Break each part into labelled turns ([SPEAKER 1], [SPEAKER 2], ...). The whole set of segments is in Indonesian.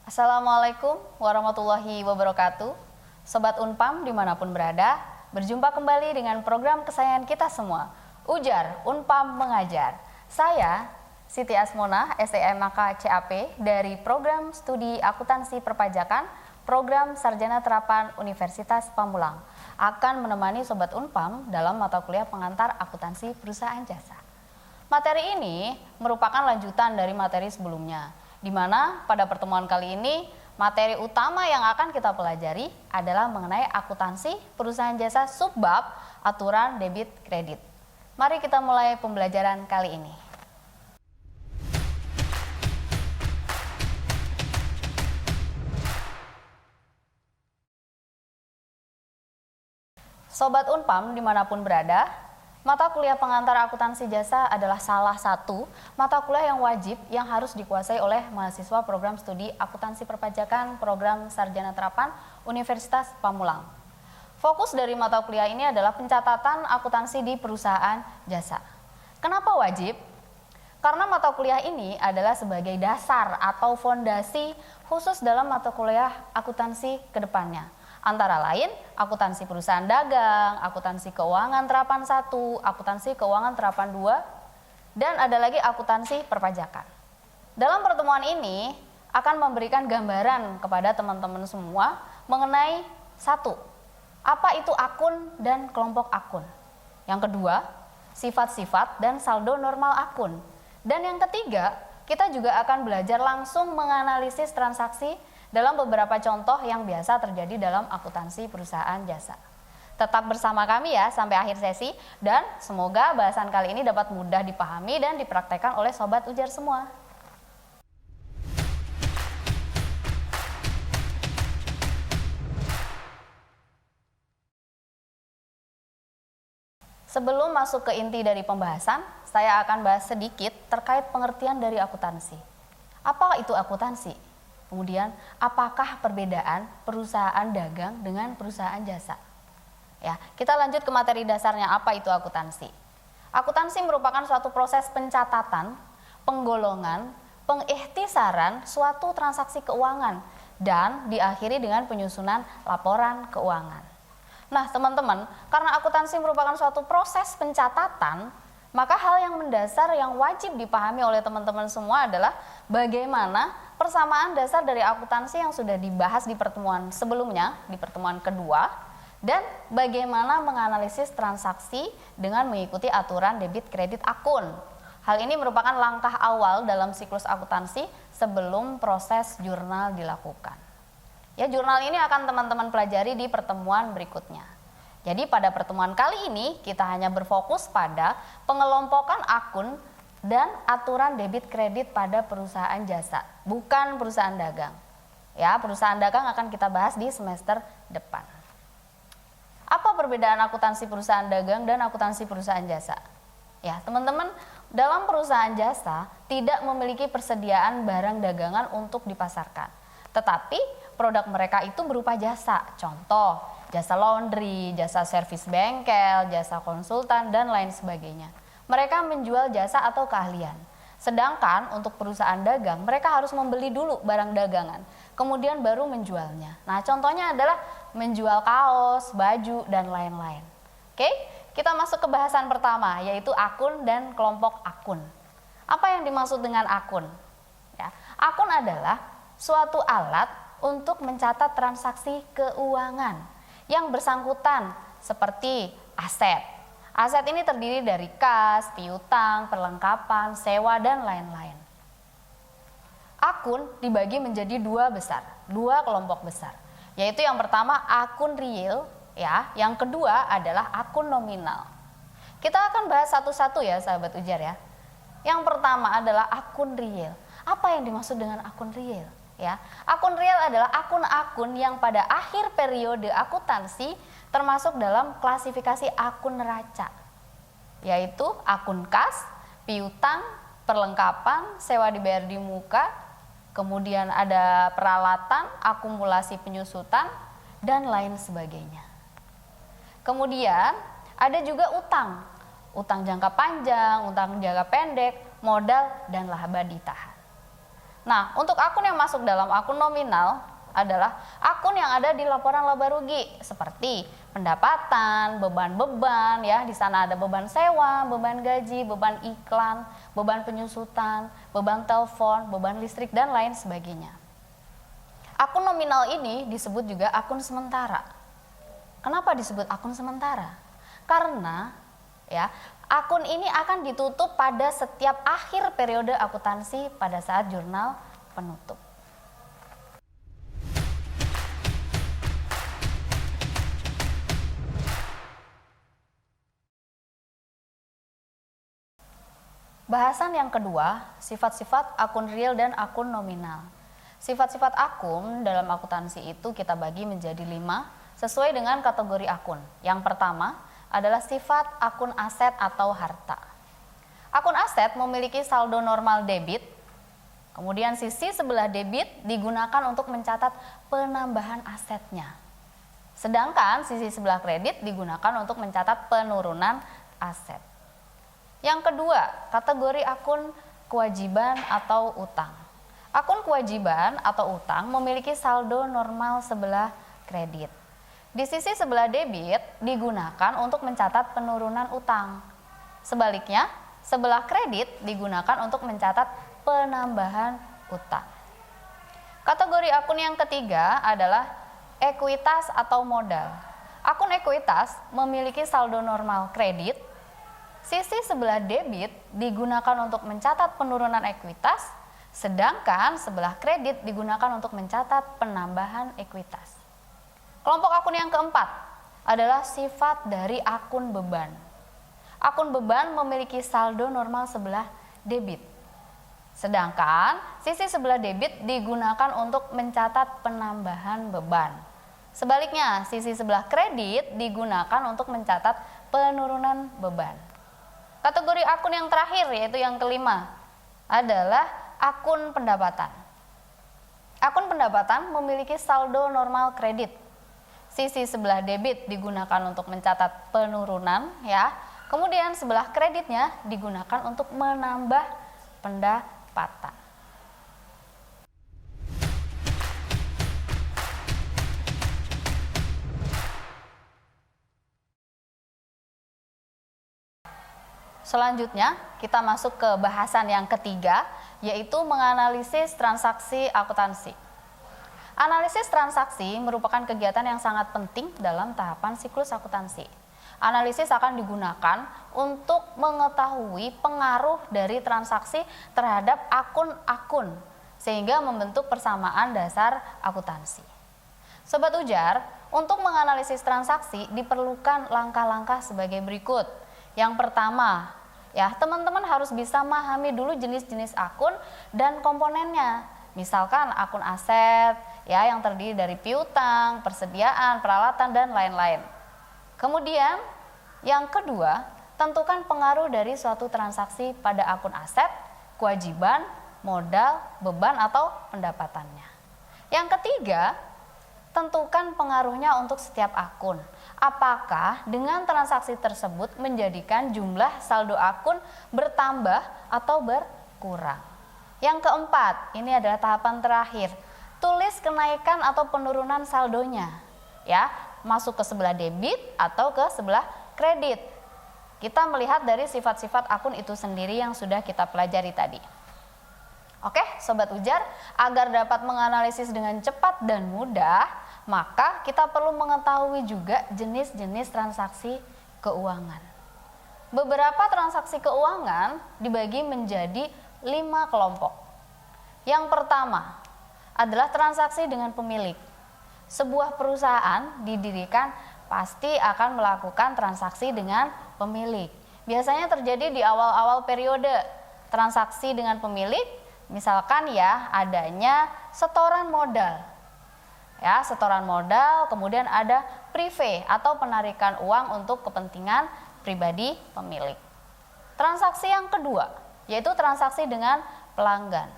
[SPEAKER 1] Assalamualaikum warahmatullahi wabarakatuh. Sobat Unpam dimanapun berada, berjumpa kembali dengan program kesayangan kita semua, Ujar Unpam Mengajar. Saya Siti Asmona, STMAK CAP dari Program Studi Akuntansi Perpajakan, Program Sarjana Terapan Universitas Pamulang, akan menemani Sobat Unpam dalam mata kuliah pengantar akuntansi perusahaan jasa. Materi ini merupakan lanjutan dari materi sebelumnya, di mana pada pertemuan kali ini materi utama yang akan kita pelajari adalah mengenai akuntansi perusahaan jasa subbab aturan debit kredit. Mari kita mulai pembelajaran kali ini. Sobat Unpam dimanapun berada, mata kuliah pengantar akuntansi jasa adalah salah satu mata kuliah yang wajib yang harus dikuasai oleh mahasiswa program studi akuntansi perpajakan program sarjana terapan Universitas Pamulang. Fokus dari mata kuliah ini adalah pencatatan akuntansi di perusahaan jasa. Kenapa wajib? Karena mata kuliah ini adalah sebagai dasar atau fondasi khusus dalam mata kuliah akuntansi ke depannya. Antara lain, akuntansi perusahaan dagang, akuntansi keuangan terapan 1, akuntansi keuangan terapan 2, dan ada lagi akuntansi perpajakan. Dalam pertemuan ini akan memberikan gambaran kepada teman-teman semua mengenai 1, apa itu akun dan kelompok akun. Yang kedua, sifat-sifat dan saldo normal akun. Dan yang ketiga, kita juga akan belajar langsung menganalisis transaksi dalam beberapa contoh yang biasa terjadi dalam akuntansi perusahaan jasa. Tetap bersama kami ya sampai akhir sesi, dan semoga bahasan kali ini dapat mudah dipahami dan dipraktekkan oleh Sobat Ujar semua. Sebelum masuk ke inti dari pembahasan, saya akan bahas sedikit terkait pengertian dari akuntansi. Apa itu akuntansi? Kemudian, apakah perbedaan perusahaan dagang dengan perusahaan jasa? Ya, kita lanjut ke materi dasarnya, apa itu akuntansi. Akuntansi merupakan suatu proses pencatatan, penggolongan, pengikhtisaran suatu transaksi keuangan dan diakhiri dengan penyusunan laporan keuangan. Nah, teman-teman, karena akuntansi merupakan suatu proses pencatatan, maka hal yang mendasar yang wajib dipahami oleh teman-teman semua adalah bagaimana persamaan dasar dari akuntansi yang sudah dibahas di pertemuan sebelumnya, di pertemuan kedua, dan bagaimana menganalisis transaksi dengan mengikuti aturan debit kredit akun. Hal ini merupakan langkah awal dalam siklus akuntansi sebelum proses jurnal dilakukan. Ya, jurnal ini akan teman-teman pelajari di pertemuan berikutnya. Jadi pada pertemuan kali ini kita hanya berfokus pada pengelompokan akun dan aturan debit kredit pada perusahaan jasa, bukan perusahaan dagang. Ya, perusahaan dagang akan kita bahas di semester depan. Apa perbedaan akuntansi perusahaan dagang dan akuntansi perusahaan jasa? Ya, teman-teman, dalam perusahaan jasa tidak memiliki persediaan barang dagangan untuk dipasarkan. Tetapi produk mereka itu berupa jasa. Contoh, jasa laundry, jasa servis bengkel, jasa konsultan, dan lain sebagainya. Mereka menjual jasa atau keahlian. Sedangkan untuk perusahaan dagang, mereka harus membeli dulu barang dagangan, kemudian baru menjualnya. Nah, contohnya adalah menjual kaos, baju, dan lain-lain. Oke, kita masuk ke bahasan pertama, yaitu akun dan kelompok akun. Apa yang dimaksud dengan akun? Ya, akun adalah suatu alat untuk mencatat transaksi keuangan yang bersangkutan seperti aset. Aset ini terdiri dari kas, piutang, perlengkapan, sewa, dan lain-lain. Akun dibagi menjadi dua kelompok besar, yaitu yang pertama akun real, ya, yang kedua adalah akun nominal. Kita akan bahas satu-satu ya, sahabat ujar ya. Yang pertama adalah akun real. Apa yang dimaksud dengan akun real? Ya, akun real adalah akun-akun yang pada akhir periode akuntansi termasuk dalam klasifikasi akun neraca, yaitu akun kas, piutang, perlengkapan, sewa dibayar di muka, kemudian ada peralatan, akumulasi penyusutan, dan lain sebagainya. Kemudian ada juga utang, utang jangka panjang, utang jangka pendek, modal, dan laba ditahan. Nah, untuk akun yang masuk dalam akun nominal adalah akun yang ada di laporan laba rugi seperti pendapatan, beban-beban ya, di sana ada beban sewa, beban gaji, beban iklan, beban penyusutan, beban telepon, beban listrik dan lain sebagainya. Akun nominal ini disebut juga akun sementara. Kenapa disebut akun sementara? Karena ya, akun ini akan ditutup pada setiap akhir periode akuntansi pada saat jurnal penutup. Bahasan yang kedua, sifat-sifat akun real dan akun nominal. Sifat-sifat akun dalam akuntansi itu kita bagi menjadi 5 sesuai dengan kategori akun. Yang pertama adalah sifat akun aset atau harta. Akun aset memiliki saldo normal debit, kemudian sisi sebelah debit digunakan untuk mencatat penambahan asetnya. Sedangkan sisi sebelah kredit digunakan untuk mencatat penurunan aset. Yang kedua, kategori akun kewajiban atau utang. Akun kewajiban atau utang memiliki saldo normal sebelah kredit. Di sisi sebelah debit digunakan untuk mencatat penurunan utang. Sebaliknya, sebelah kredit digunakan untuk mencatat penambahan utang. Kategori akun yang ketiga adalah ekuitas atau modal. Akun ekuitas memiliki saldo normal kredit. Sisi sebelah debit digunakan untuk mencatat penurunan ekuitas, sedangkan sebelah kredit digunakan untuk mencatat penambahan ekuitas. Kelompok akun yang keempat adalah sifat dari akun beban. Akun beban memiliki saldo normal sebelah debit, sedangkan sisi sebelah debit digunakan untuk mencatat penambahan beban. Sebaliknya, sisi sebelah kredit digunakan untuk mencatat penurunan beban. Kategori akun yang terakhir, yaitu yang kelima, adalah akun pendapatan. Akun pendapatan memiliki saldo normal kredit. Sisi sebelah debit digunakan untuk mencatat penurunan ya. Kemudian sebelah kreditnya digunakan untuk menambah pendapatan. Selanjutnya, kita masuk ke bahasan yang ketiga, yaitu menganalisis transaksi akuntansi. Analisis transaksi merupakan kegiatan yang sangat penting dalam tahapan siklus akuntansi. Analisis akan digunakan untuk mengetahui pengaruh dari transaksi terhadap akun-akun, sehingga membentuk persamaan dasar akuntansi. Sobat Ujar, untuk menganalisis transaksi diperlukan langkah-langkah sebagai berikut. Yang pertama, ya, teman-teman harus bisa memahami dulu jenis-jenis akun dan komponennya. Misalkan akun aset ya yang terdiri dari piutang, persediaan, peralatan dan lain-lain. Kemudian yang kedua, tentukan pengaruh dari suatu transaksi pada akun aset, kewajiban, modal, beban atau pendapatannya. Yang ketiga, tentukan pengaruhnya untuk setiap akun. Apakah dengan transaksi tersebut menjadikan jumlah saldo akun bertambah atau berkurang? Yang keempat, ini adalah tahapan terakhir. Tulis kenaikan atau penurunan saldonya. Ya, masuk ke sebelah debit atau ke sebelah kredit. Kita melihat dari sifat-sifat akun itu sendiri yang sudah kita pelajari tadi. Oke, Sobat Ujar, agar dapat menganalisis dengan cepat dan mudah, maka kita perlu mengetahui juga jenis-jenis transaksi keuangan. Beberapa transaksi keuangan dibagi menjadi 5 kelompok. Yang pertama adalah transaksi dengan pemilik. Sebuah perusahaan didirikan pasti akan melakukan transaksi dengan pemilik. Biasanya terjadi di awal-awal periode transaksi dengan pemilik. Misalkan ya adanya setoran modal. Ya, setoran modal, kemudian ada prive atau penarikan uang untuk kepentingan pribadi pemilik. Transaksi yang kedua yaitu transaksi dengan pelanggan.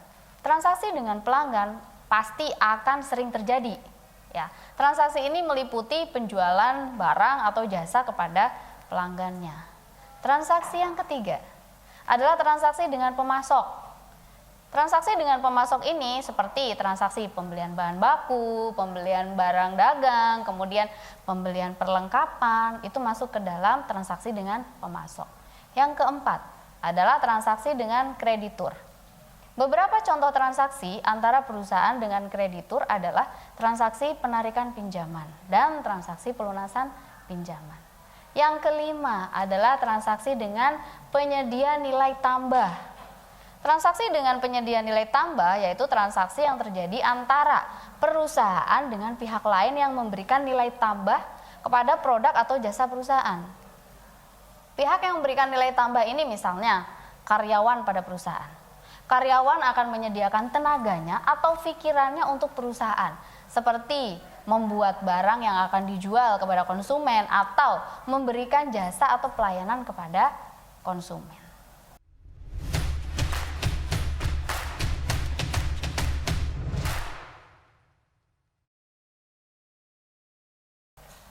[SPEAKER 1] Transaksi dengan pelanggan pasti akan sering terjadi. Ya, transaksi ini meliputi penjualan barang atau jasa kepada pelanggannya. Transaksi yang ketiga adalah transaksi dengan pemasok. Transaksi dengan pemasok ini seperti transaksi pembelian bahan baku, pembelian barang dagang, kemudian pembelian perlengkapan, itu masuk ke dalam transaksi dengan pemasok. Yang keempat adalah transaksi dengan kreditur. Beberapa contoh transaksi antara perusahaan dengan kreditur adalah transaksi penarikan pinjaman dan transaksi pelunasan pinjaman. Yang kelima adalah transaksi dengan penyedia nilai tambah. Transaksi dengan penyedia nilai tambah yaitu transaksi yang terjadi antara perusahaan dengan pihak lain yang memberikan nilai tambah kepada produk atau jasa perusahaan. Pihak yang memberikan nilai tambah ini misalnya karyawan pada perusahaan. Karyawan akan menyediakan tenaganya atau pikirannya untuk perusahaan, seperti membuat barang yang akan dijual kepada konsumen atau memberikan jasa atau pelayanan kepada konsumen.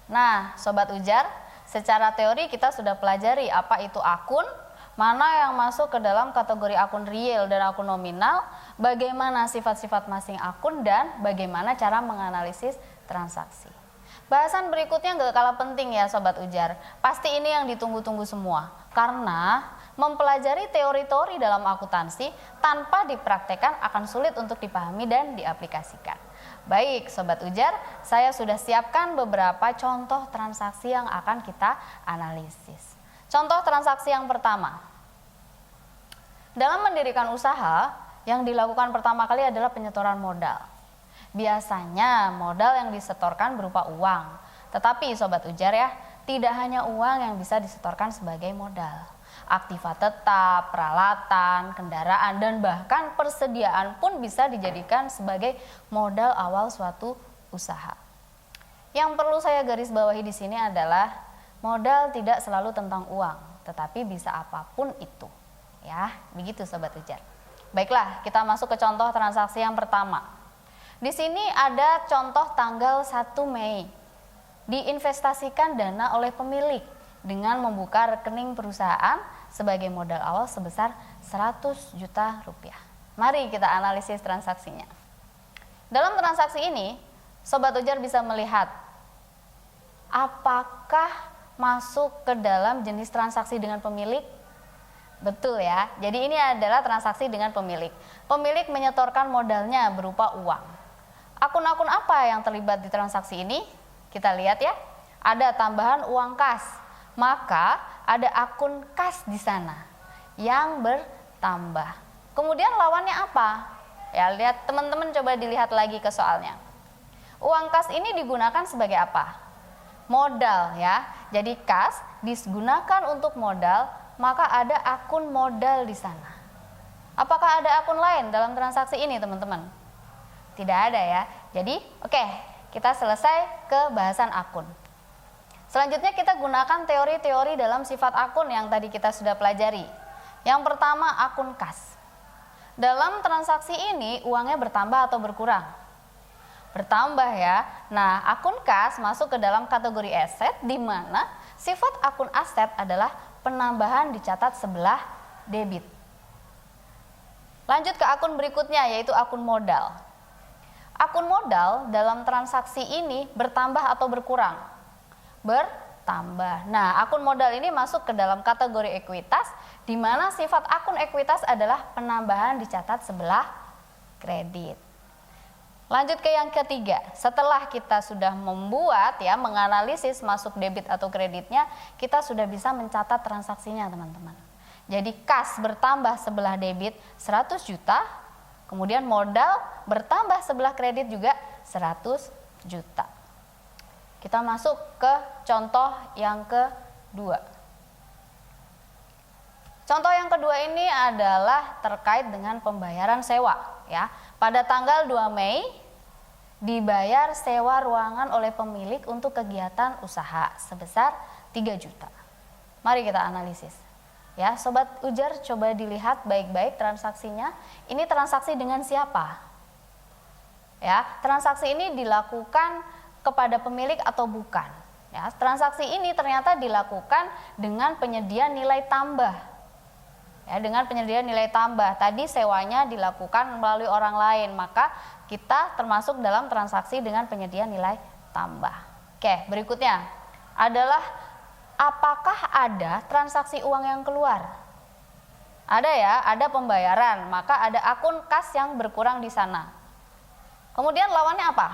[SPEAKER 1] Nah, Sobat Ujar, secara teori kita sudah pelajari apa itu akun, mana yang masuk ke dalam kategori akun real dan akun nominal, bagaimana sifat-sifat masing akun, dan bagaimana cara menganalisis transaksi. Bahasan berikutnya gak kalah penting ya Sobat Ujar, pasti ini yang ditunggu-tunggu semua, karena mempelajari teori-teori dalam akuntansi tanpa dipraktekkan akan sulit untuk dipahami dan diaplikasikan. Baik Sobat Ujar, saya sudah siapkan beberapa contoh transaksi yang akan kita analisis. Contoh transaksi yang pertama. Dalam mendirikan usaha, yang dilakukan pertama kali adalah penyetoran modal. Biasanya modal yang disetorkan berupa uang. Tetapi Sobat Ujar ya, tidak hanya uang yang bisa disetorkan sebagai modal. Aktiva tetap, peralatan, kendaraan, dan bahkan persediaan pun bisa dijadikan sebagai modal awal suatu usaha. Yang perlu saya garis bawahi di sini adalah modal tidak selalu tentang uang, tetapi bisa apapun itu. Ya, begitu Sobat Ujar. Baiklah, kita masuk ke contoh transaksi yang pertama. Di sini ada contoh tanggal 1 Mei. Diinvestasikan dana oleh pemilik dengan membuka rekening perusahaan sebagai modal awal sebesar 100 juta rupiah. Mari kita analisis transaksinya. Dalam transaksi ini, Sobat Ujar bisa melihat apakah masuk ke dalam jenis transaksi dengan pemilik. Betul ya, jadi ini adalah transaksi dengan pemilik. Pemilik menyetorkan modalnya berupa uang. Akun-akun apa yang terlibat di transaksi ini? Kita lihat ya, ada tambahan uang kas. Maka ada akun kas di sana yang bertambah. Kemudian lawannya apa? Ya, lihat teman-teman, coba dilihat lagi ke soalnya. Uang kas ini digunakan sebagai apa? Modal ya. Jadi kas digunakan untuk modal, maka ada akun modal di sana. Apakah ada akun lain dalam transaksi ini, teman-teman? Tidak ada ya. Jadi, oke, kita selesai ke bahasan akun. Selanjutnya kita gunakan teori-teori dalam sifat akun yang tadi kita sudah pelajari. Yang pertama, akun kas. Dalam transaksi ini uangnya bertambah atau berkurang? Bertambah ya. Nah, akun kas masuk ke dalam kategori aset di mana sifat akun aset adalah penambahan dicatat sebelah debit. Lanjut ke akun berikutnya yaitu akun modal. Akun modal dalam transaksi ini bertambah atau berkurang? Bertambah. Nah, akun modal ini masuk ke dalam kategori ekuitas di mana sifat akun ekuitas adalah penambahan dicatat sebelah kredit. Lanjut ke yang ketiga. Setelah kita sudah membuat ya, menganalisis masuk debit atau kreditnya, kita sudah bisa mencatat transaksinya, teman-teman. Jadi kas bertambah sebelah debit 100 juta, kemudian modal bertambah sebelah kredit juga 100 juta. Kita masuk ke contoh yang kedua. Contoh yang kedua ini adalah terkait dengan pembayaran sewa ya. Pada tanggal 2 Mei dibayar sewa ruangan oleh pemilik untuk kegiatan usaha sebesar 3 juta. Mari kita analisis. Ya, Sobat Ujar, coba dilihat baik-baik transaksinya. Ini transaksi dengan siapa? Ya, transaksi ini dilakukan kepada pemilik atau bukan. Ya, transaksi ini ternyata dilakukan dengan penyedia nilai tambah. Ya, dengan penyediaan nilai tambah. Tadi sewanya dilakukan melalui orang lain, maka kita termasuk dalam transaksi dengan penyediaan nilai tambah. Oke, berikutnya adalah apakah ada transaksi uang yang keluar? Ada ya, ada pembayaran, maka ada akun kas yang berkurang di sana. Kemudian lawannya apa?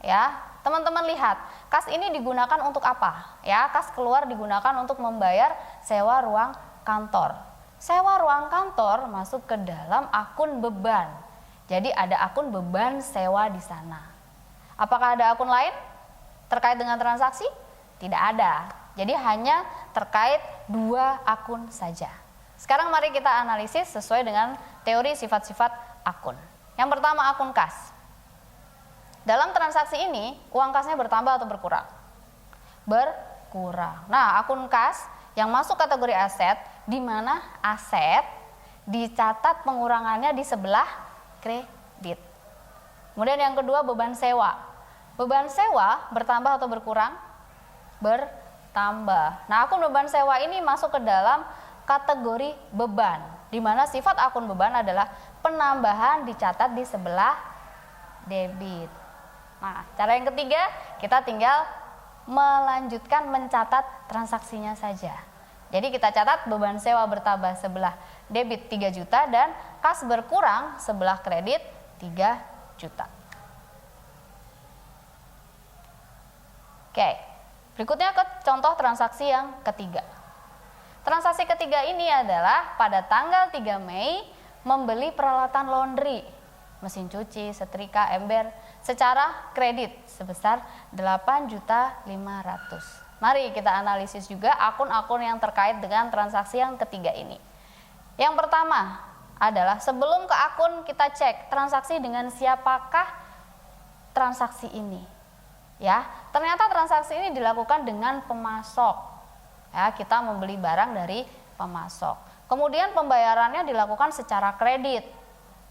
[SPEAKER 1] Ya, teman-teman lihat, kas ini digunakan untuk apa? Ya, kas keluar digunakan untuk membayar sewa ruang kantor. Sewa ruang kantor masuk ke dalam akun beban. Jadi ada akun beban sewa di sana. Apakah ada akun lain terkait dengan transaksi? Tidak ada. Jadi hanya terkait dua akun saja. Sekarang mari kita analisis sesuai dengan teori sifat-sifat akun. Yang pertama, akun kas. Dalam transaksi ini, uang kasnya bertambah atau berkurang? Berkurang. Nah, akun kas yang masuk kategori aset, di mana aset dicatat pengurangannya di sebelah kredit. Kemudian yang kedua, beban sewa. Beban sewa bertambah atau berkurang? Bertambah. Nah, akun beban sewa ini masuk ke dalam kategori beban, di mana sifat akun beban adalah penambahan dicatat di sebelah debit. Nah, cara yang ketiga, kita tinggal melanjutkan mencatat transaksinya saja. Jadi kita catat beban sewa bertambah sebelah debit 3 juta dan kas berkurang sebelah kredit 3 juta. Oke, berikutnya ke contoh transaksi yang ketiga. Transaksi ketiga ini adalah pada tanggal 3 Mei membeli peralatan laundry, mesin cuci, setrika, ember secara kredit sebesar 8.500.000. Mari kita analisis juga akun-akun yang terkait dengan transaksi yang ketiga ini. Yang pertama adalah sebelum ke akun kita cek transaksi dengan siapakah transaksi ini. Ya, ternyata transaksi ini dilakukan dengan pemasok. Ya, kita membeli barang dari pemasok. Kemudian pembayarannya dilakukan secara kredit.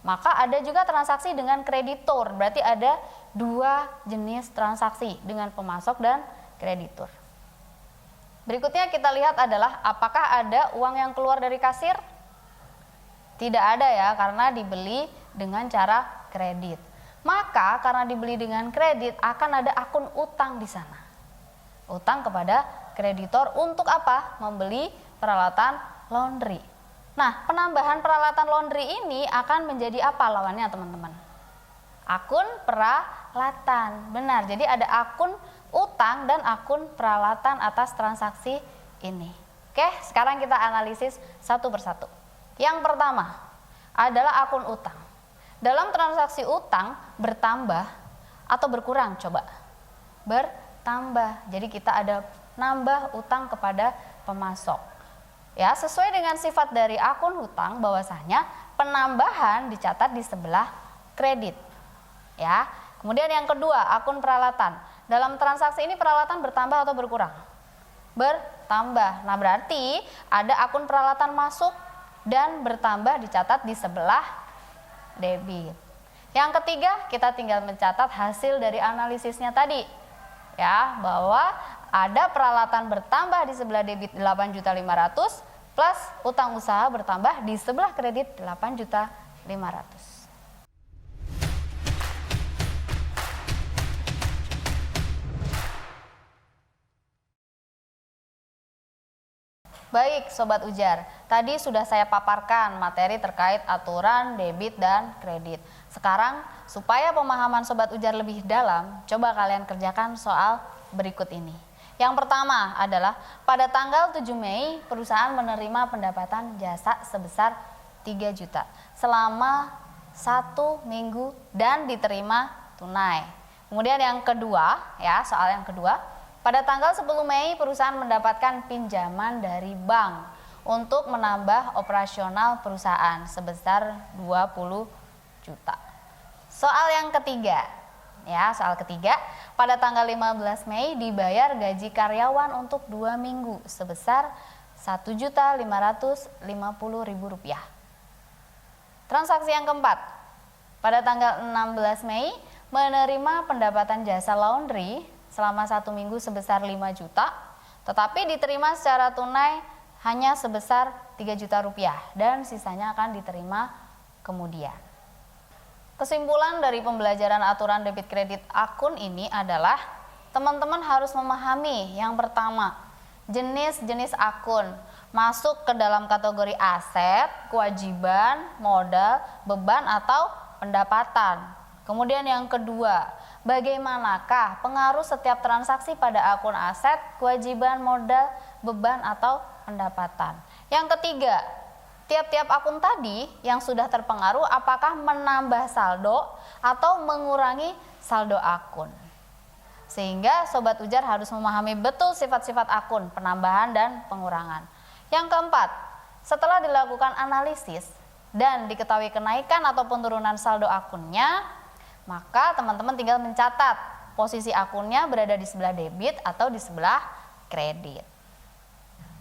[SPEAKER 1] Maka ada juga transaksi dengan kreditur, berarti ada dua jenis transaksi dengan pemasok dan kreditur. Berikutnya kita lihat adalah apakah ada uang yang keluar dari kasir? Tidak ada ya, karena dibeli dengan cara kredit. Maka karena dibeli dengan kredit akan ada akun utang di sana. Utang kepada kreditor untuk apa? Membeli peralatan laundry. Nah, penambahan peralatan laundry ini akan menjadi apa lawannya, teman-teman? Akun peralatan. Benar, jadi ada akun utang dan akun peralatan atas transaksi ini. Oke, sekarang kita analisis satu persatu. Yang pertama adalah akun utang. Dalam transaksi utang bertambah atau berkurang? Coba. Bertambah. Jadi kita ada nambah utang kepada pemasok. Ya, sesuai dengan sifat dari akun hutang bahwasanya penambahan dicatat di sebelah kredit. Ya. Kemudian yang kedua, akun peralatan. Dalam transaksi ini peralatan bertambah atau berkurang? Bertambah. Nah, berarti ada akun peralatan masuk dan bertambah dicatat di sebelah debit. Yang ketiga, kita tinggal mencatat hasil dari analisisnya tadi. Ya, bahwa ada peralatan bertambah di sebelah debit 8.500.000 plus utang usaha bertambah di sebelah kredit 8.500.000. Baik Sobat Ujar, tadi sudah saya paparkan materi terkait aturan debit dan kredit. Sekarang supaya pemahaman Sobat Ujar lebih dalam, coba kalian kerjakan soal berikut ini. Yang pertama adalah pada tanggal 7 Mei perusahaan menerima pendapatan jasa sebesar 3 juta selama 1 minggu dan diterima tunai. Kemudian yang kedua, ya soal yang kedua, pada tanggal 10 Mei perusahaan mendapatkan pinjaman dari bank untuk menambah operasional perusahaan sebesar 20 juta. Soal yang ketiga, ya soal ketiga, pada tanggal 15 Mei dibayar gaji karyawan untuk 2 minggu sebesar Rp1.550.000. Transaksi yang keempat, pada tanggal 16 Mei menerima pendapatan jasa laundry selama 1 minggu sebesar 5 juta, tetapi diterima secara tunai hanya sebesar 3 juta rupiah dan sisanya akan diterima kemudian. Kesimpulan dari pembelajaran aturan debit kredit akun ini adalah teman-teman harus memahami yang pertama, jenis-jenis akun masuk ke dalam kategori aset, kewajiban, modal, beban atau pendapatan. Kemudian yang kedua, bagaimanakah pengaruh setiap transaksi pada akun aset, kewajiban, modal, beban atau pendapatan. Yang ketiga, tiap-tiap akun tadi yang sudah terpengaruh apakah menambah saldo atau mengurangi saldo akun. Sehingga Sobat Ujar harus memahami betul sifat-sifat akun, penambahan dan pengurangan. Yang keempat, setelah dilakukan analisis dan diketahui kenaikan atau penurunan saldo akunnya, maka teman-teman tinggal mencatat posisi akunnya berada di sebelah debit atau di sebelah kredit.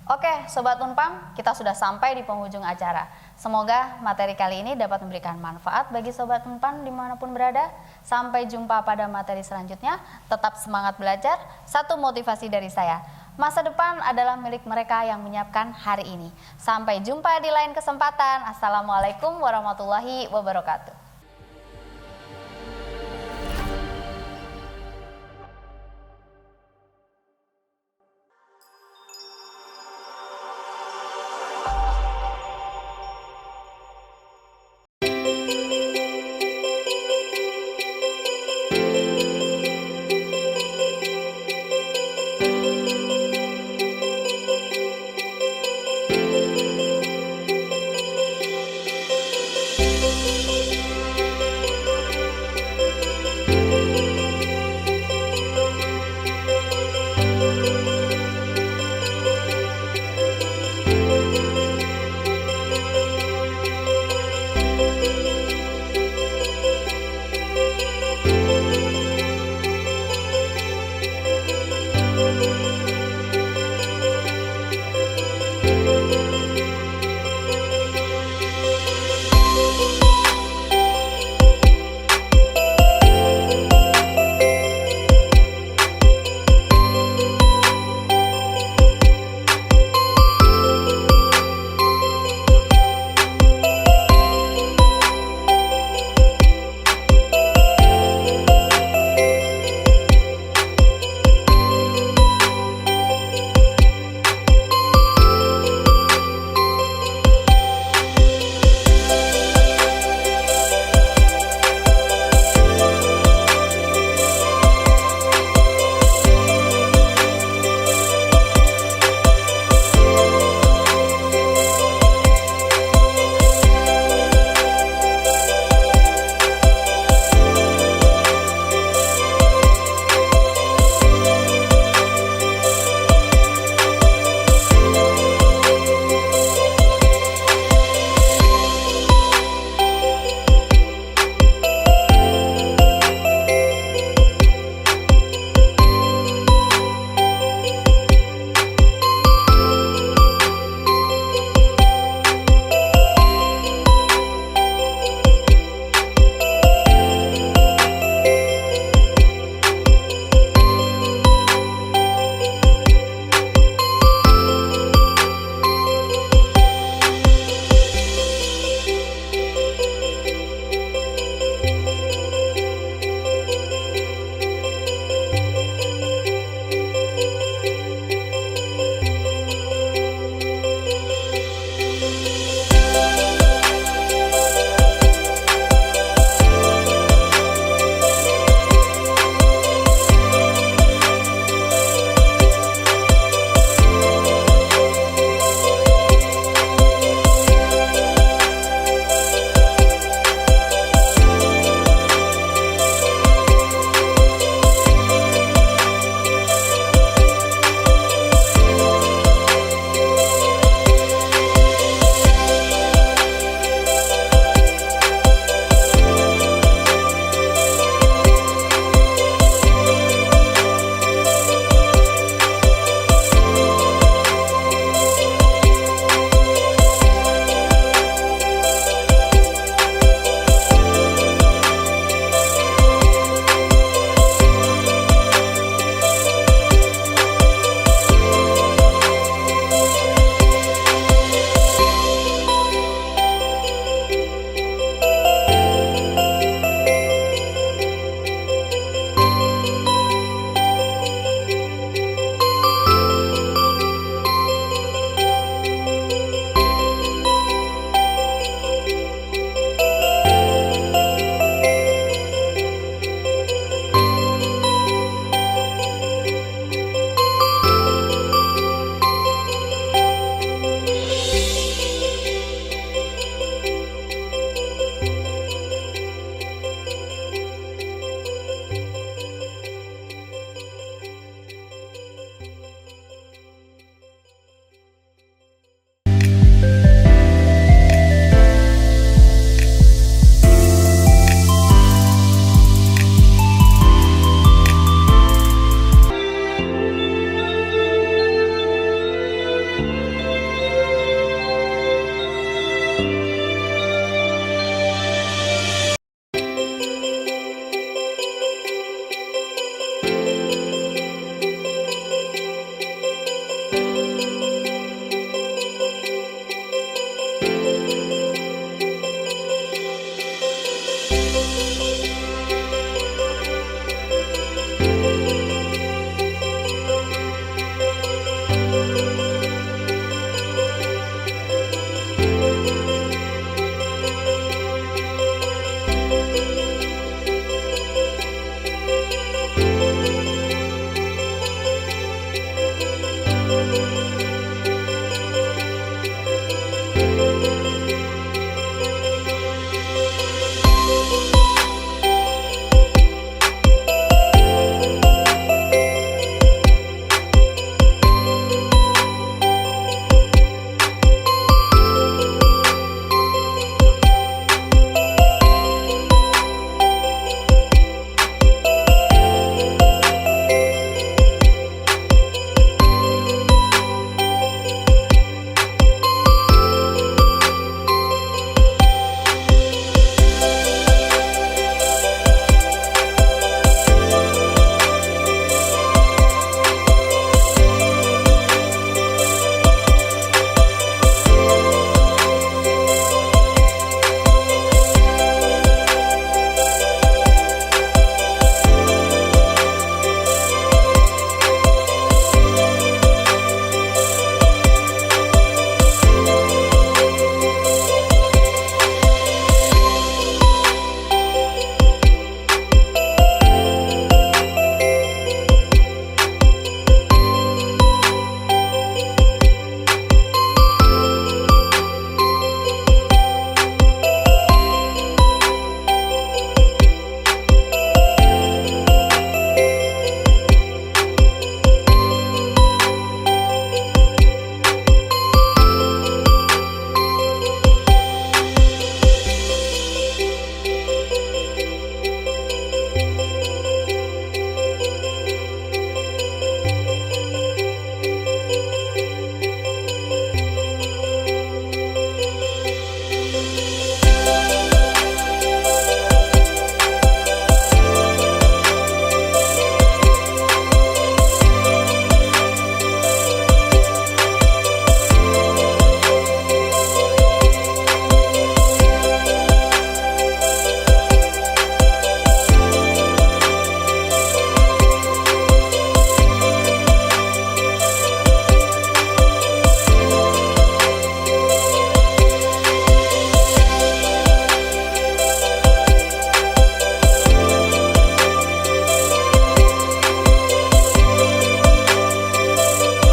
[SPEAKER 1] Oke, Sobat Unpam, kita sudah sampai di penghujung acara. Semoga materi kali ini dapat memberikan manfaat bagi Sobat Unpam dimanapun berada. Sampai jumpa pada materi selanjutnya. Tetap semangat belajar. Satu motivasi dari saya, masa depan adalah milik mereka yang menyiapkan hari ini. Sampai jumpa di lain kesempatan. Assalamualaikum warahmatullahi wabarakatuh.